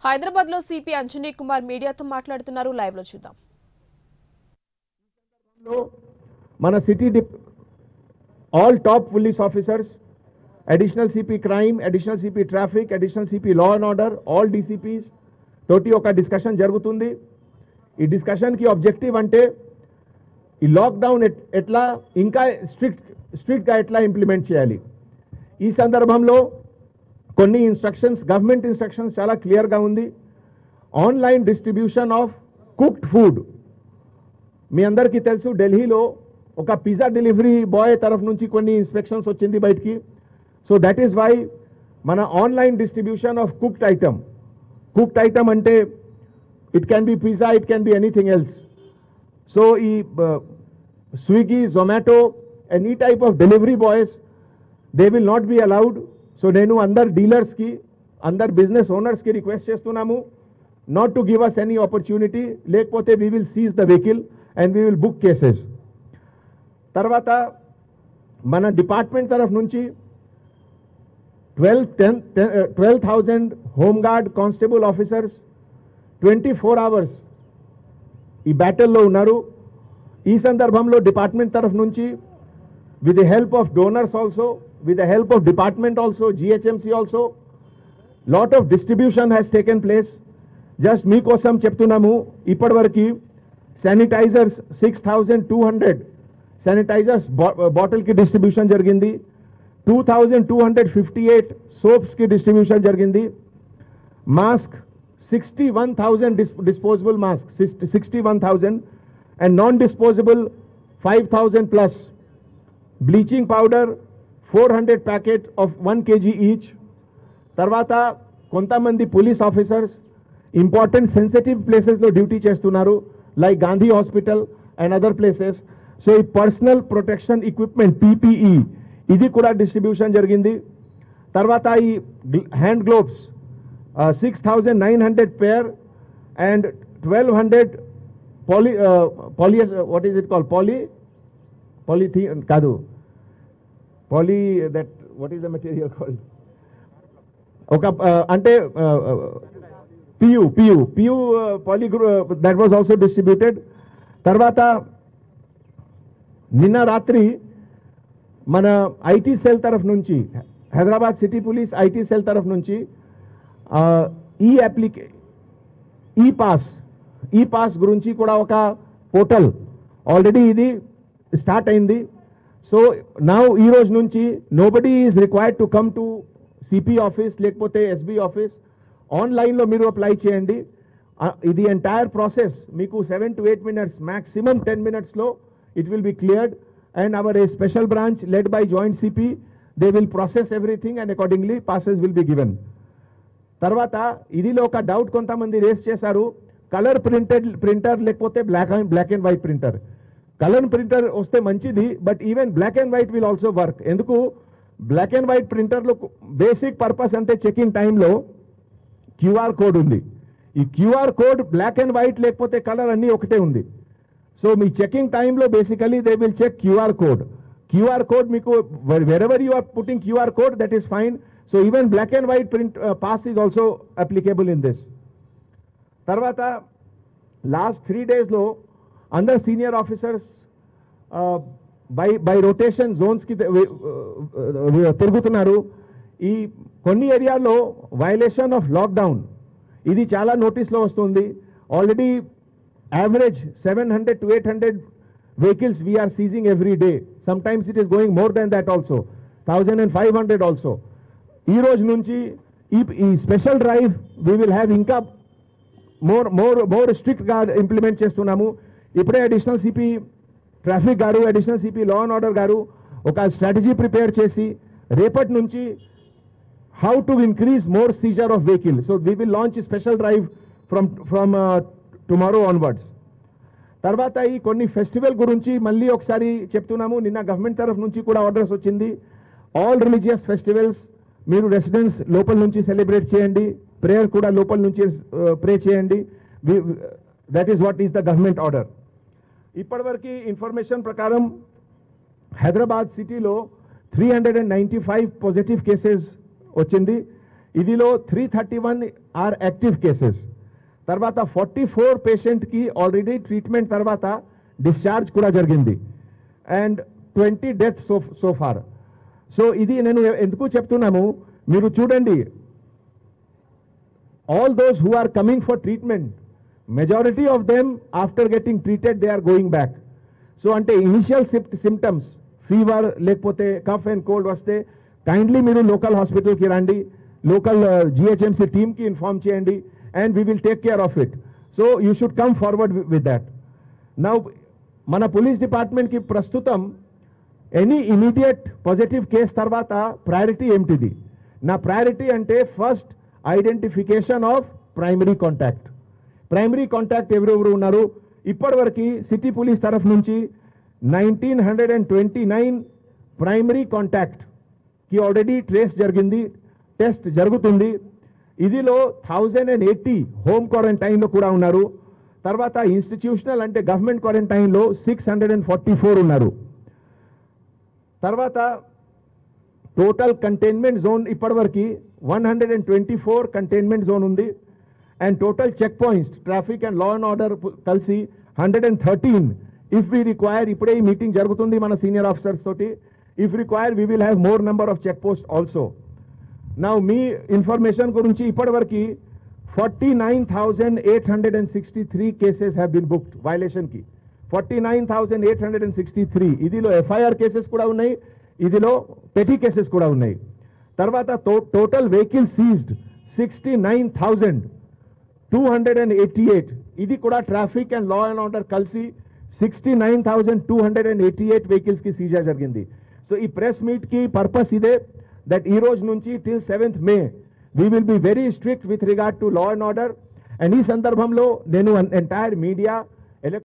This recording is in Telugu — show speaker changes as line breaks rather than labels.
హైదరాబాద్ లో సిపి అంజనీ కుమార్ మీడియాతో మాట్లాడుతున్నారు. లైవ్ లో చూద్దాం.
మన city all top police officers, additional CP crime, additional CP traffic, additional CP law and order, all DCPs తోటి ఒక డిస్కషన్ జరుగుతుంది. ఈ డిస్కషన్కి ఆబ్జెక్టివ్ అంటే ఈ లాక్డౌన్ ఎట్లా ఇంకా స్ట్రిక్ట్గా ఎట్లా ఇంప్లిమెంట్ చేయాలి. ఈ సందర్భంలో కొన్ని ఇన్స్ట్రక్షన్స్, గవర్నమెంట్ ఇన్స్ట్రక్షన్స్ చాలా క్లియర్గా ఉంది. Online distribution of cooked food, మీ అందరికీ తెలుసు ఢిల్లీలో ఒక పిజ్జా డెలివరీ బాయ్ తరఫు నుంచి కొన్ని ఇన్స్పెక్షన్స్ వచ్చింది బయటికి. సో దట్ ఈస్ వై మన online distribution of cooked item అంటే it can be pizza, it can be anything else. So ఈ Swiggy, Zomato any type of delivery boys they will not be allowed. So నేను అందరు డీలర్స్కి, అందరు బిజినెస్ ఓనర్స్కి రిక్వెస్ట్ చేస్తున్నాము not to give us any opportunity, లేకపోతే we will seize the vehicle and we will book cases. తర్వాత మన డిపార్ట్మెంట్ తరఫు నుంచి 12,000 హోంగార్డ్ కానిస్టేబుల్ ఆఫీసర్స్ 24 hours ఈ బ్యాటిల్లో ఉన్నారు. ఈ సందర్భంలో డిపార్ట్మెంట్ తరఫు నుంచి with the help of donors also, with the help of department also, GHMC also, lot of distribution has taken place. Just మీకోసం చెప్తున్నాము, ఇప్పటివరకు శానిటైజర్స్ 6,200 శానిటైజర్స్ బాటిల్కి డిస్ట్రిబ్యూషన్ జరిగింది. 2,258 సోప్స్కి డిస్ట్రిబ్యూషన్ జరిగింది. Mask 61,000 disposable masks, 61,000, and non-disposable 5,000 plus. Bleaching powder 400 packet of 1 kg each. తర్వాత కొంతమంది పోలీస్ ఆఫీసర్స్ ఇంపార్టెంట్ సెన్సిటివ్ ప్లేసెస్లో డ్యూటీ చేస్తున్నారు, like Gandhi hospital and other places. So ఈ పర్సనల్ ప్రొటెక్షన్ ఎక్విప్మెంట్ PPE ఇది కూడా డిస్ట్రిబ్యూషన్ జరిగింది. తర్వాత ఈ hand gloves 6,900 pair and 1,200 what is it call polythene కాదు, that what is the material called, ఒక అంటే PU poly that was also distributed. తర్వాత నిన్న రాత్రి మన ఐటీ సెల్ తరఫు నుంచి, Hyderabad city police IT cell తరఫు నుంచి ఈ పాస్ గురించి కూడా ఒక పోర్టల్ ఆల్రెడీ ఇది స్టార్ట్ అయింది. సో నా ఈ రోజు నుంచి nobody is required to come to CP office లేకపోతే ఎస్బీ ఆఫీస్, ఆన్లైన్లో మీరు అప్లై చేయండి. ఇది ఎంటైర్ ప్రాసెస్ మీకు 7 to 8 minutes, మ్యాక్సిమం 10 minutesలో it will be cleared. And our a special branch led by joint CP, they will process everything and accordingly passes will be given. తర్వాత ఇదిలో ఒక డౌట్ కొంతమంది రేస్ చేశారు, కలర్ ప్రింటర్ లేకపోతే black and white printer. Colour printer వస్తే మంచిది, but even black and white will also work. ఎందుకు బ్లాక్ అండ్ వైట్ ప్రింటర్లో బేసిక్ పర్పస్ అంటే చెకింగ్ టైంలో QR కోడ్ ఉంది. ఈ QR code black and white లేకపోతే కలర్ అన్నీ ఒకటే ఉంది. సో మీ చెకింగ్ టైంలో basically they will check QR code మీకు wherever you are putting QR code that is fine. So even black and white print pass is also applicable in this. తర్వాత లాస్ట్ 3 daysలో అందరు సీనియర్ ఆఫీసర్స్ బై రొటేషన్ జోన్స్కి తిరుగుతున్నారు. ఈ కొన్ని ఏరియాలో వయలేషన్ ఆఫ్ లాక్డౌన్ ఇది చాలా నోటీస్లో వస్తుంది. Already average 700 to 800 vehicles we are seizing every day. Sometimes it is going more than that also, 1,500 also. ఈ రోజు నుంచి ఈ special drive we will have ఇంకా మోర్ స్ట్రిక్ట్గా ఇంప్లిమెంట్ చేస్తున్నాము. ఇప్పుడే అడిషనల్ సిపి ట్రాఫిక్ గారు, additional CP law and order గారు ఒక స్ట్రాటజీ ప్రిపేర్ చేసి రేపటి నుంచి how to increase more seizure of vehicle. So we will launch special drive from tomorrow onwards. తర్వాత ఈ కొన్ని ఫెస్టివల్ గురించి మళ్ళీ ఒకసారి చెప్తున్నాము. నిన్న గవర్నమెంట్ తరఫు నుంచి కూడా ఆర్డర్స్ వచ్చింది. ఆల్ రిలీజియస్ ఫెస్టివల్స్ మీరు రెసిడెన్స్ లోపల నుంచి సెలబ్రేట్ చేయండి, ప్రేయర్ కూడా లోపల నుంచి ప్రే చేయండి. That is what is the government order. ఇప్పటివరకు ఇన్ఫర్మేషన్ ప్రకారం హైదరాబాద్ సిటీలో 395 పాజిటివ్ కేసెస్ వచ్చింది. ఇదిలో 331 ఆర్ యాక్టివ్ కేసెస్. తర్వాత 44 పేషెంట్కి ఆల్రెడీ ట్రీట్మెంట్ తర్వాత డిశ్చార్జ్ కూడా జరిగింది. And 20 death so far. So ఇది నేను ఎందుకు చెప్తున్నాము, మీరు చూడండి, all those who are coming for treatment, majority of them after getting treated they are going back. So ante initial symptoms, fever lekpote cough and cold vaste kindly meeru local hospital ki randi, local GHMC team ki inform cheyandi and we will take care of it. So you should come forward with that. Now mana police department ki prastutam any immediate positive case tarvata priority emtidi na priority ante first identification of primary contact. Primary contact ఎవరెవరు ఉన్నారు, ఇప్పటివరకు సిటీ పోలీస్ తరఫు నుంచి 1929 ప్రైమరీ కాంటాక్ట్కి ఆల్రెడీ ట్రేస్ జరిగింది, టెస్ట్ జరుగుతుంది. ఇదిలో 1080 హోమ్ క్వారంటైన్లో కూడా ఉన్నారు. తర్వాత ఇన్స్టిట్యూషనల్ అంటే గవర్నమెంట్ క్వారంటైన్లో 644 ఉన్నారు. తర్వాత టోటల్ కంటైన్మెంట్ జోన్ ఇప్పటివరకు 124 కంటైన్మెంట్ జోన్ ఉంది. And total check points traffic and law and order కలిసి 113. ఇఫ్ వీ రిక్వైర్, ఇప్పుడే ఈ మీటింగ్ జరుగుతుంది మన సీనియర్ ఆఫీసర్స్ తోటి, if require we will have more number of check post also. నా మీ ఇన్ఫర్మేషన్ గురించి ఇప్పటివరకు 49,863 కేసెస్ హ్యావ్ బీన్ బుక్డ్ వైలేషన్కి. 49,863. ఇదిలో ఎఫ్ఐఆర్ కేసెస్ కూడా ఉన్నాయి, ఇదిలో పెటీ కేసెస్ కూడా ఉన్నాయి. తర్వాత టోటల్ వెహికల్ సీజ్డ్ 69,288. ఇది కూడా traffic and law and order కలిసి 69,288 వెహికల్స్కి సీజా జరిగింది. సో ఈ ప్రెస్ మీట్కి పర్పస్ ఇదే, దట్ ఈ రోజు నుంచి till 7th May we will be very strict with regard to law and order. And ఈ సందర్భంలో నేను ఎంటైర్ మీడియా